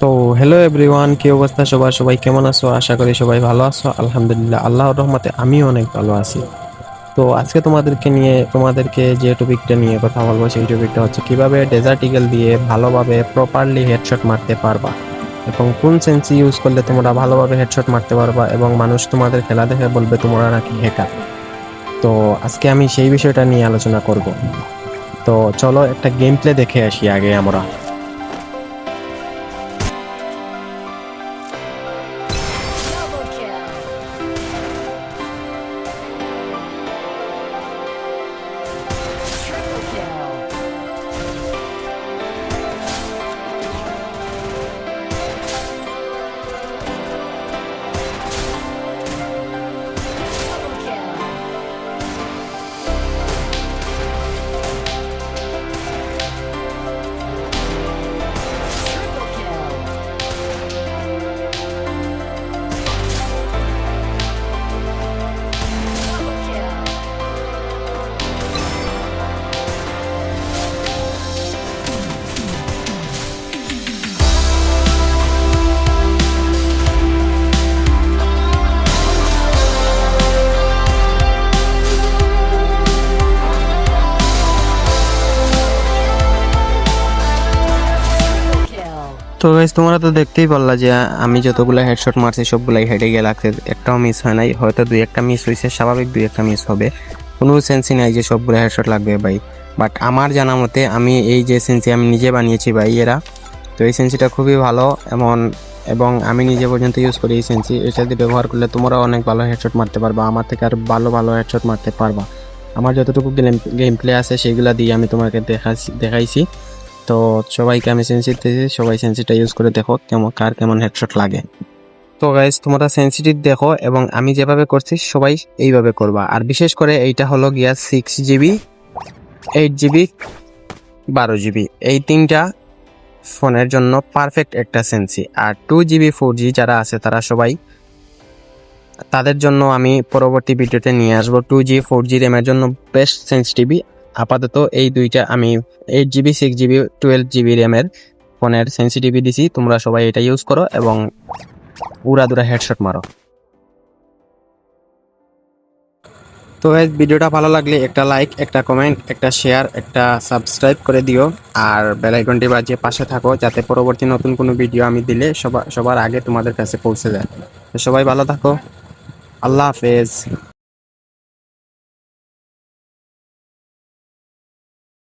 তো hello everyone, কি অবস্থা সবার? সবাই কেমন আছো? আশা করি সবাই ভালো আছো। আলহামদুলিল্লাহ, আল্লাহর রহমতে আমিও অনেক ভালো আছি। তো আজকে তোমাদেরকে যে টপিকটা নিয়ে কথা বলবো, সেই টপিকটা হচ্ছে কিভাবে ডেজার্ট ইগল দিয়ে ভালোভাবে প্রপারলি হেডশট মারতে পারবা এবং কোন সেন্সি ইউজ করলে তোমরা ভালোভাবে হেডশট মারতে পারবা এবং মানুষ তোমাদের খেলা দেখে বলবে তোমরা নাকি হ্যাকার। তো আজকে আমি সেই বিষয়টা নিয়ে আলোচনা করব। তো চলো একটা গেম প্লে দেখে আসি আগে আমরা। Double kill. Triple kill. Double kill. Triple kill. Double kill. Triple kill. তো গাইস, তোমরা তো দেখতেই পারলা যে আমি যতগুলো হেডশট মারছি সবগুলাই হেডে গিয়ে লাগছে, একটাও মিস হয় নাই। হয়তো দুই একটা মিস হয়েছে, স্বাভাবিক দুই একটা মিস হবে, কোনো সেন্সই নাই যে সবগুলো হেডশট লাগবে ভাই। বাট আমার জানা মতে আমি এই যে সেন্সি আমি নিজে বানিয়েছি ভাই এরা, তো এই সেন্সিটা খুবই ভালো এবং আমি নিজে পর্যন্ত ইউজ করি এই সেন্সি। এটা দিয়ে ব্যবহার করলে তোমরা অনেক ভালো হেডশট মারতে পারবা, আমার থেকে আর ভালো ভালো হেডশট মারতে পারবা। আমার যতটুকু গেম প্লে আছে সেগুলা দিয়ে আমি তোমাকে দেখাইছি। তো সবাইকে আমি সেন্সি দিতেছি, সবাই সেন্সিটা ইউজ করে দেখো কার কেমন হেডশট লাগে। তো গাইস, তোমরা সেন্সিটিভ দেখো এবং আমি যেভাবে করছি সবাই এইভাবে করবা। আর বিশেষ করে এইটা হলো গিয়া 6 GB, 8 GB, 12 GB, এই তিনটা ফোনের জন্য পারফেক্ট একটা সেন্সি। আর 2 GB 4G যারা আছে তারা সবাই, তাদের জন্য আমি পরবর্তী ভিডিওতে নিয়ে আসবো 2G 4G র্যামের জন্য বেস্ট সেন্সিটিভি। আপাতত এই দুইটা আমি 8 GB 6 GB 12 GB র্যামের ফোনের সেন্সিটিভি দিছি, তোমরা সবাই এটা ইউজ করো এবং উড়াদুরা হেডশট মারো। তো গাইস, ভিডিওটা ভালো লাগলে একটা লাইক, একটা কমেন্ট, একটা শেয়ার, একটা সাবস্ক্রাইব করে দিও। আর বেল আইকনটি বাজিয়ে পাশে থাকো যাতে পরবর্তী নতুন কোনো ভিডিও আমি দিলে সবার আগে তোমাদের কাছে পৌঁছে যায়। তো সবাই ভালো থাকো, আল্লাহ হাফেজ।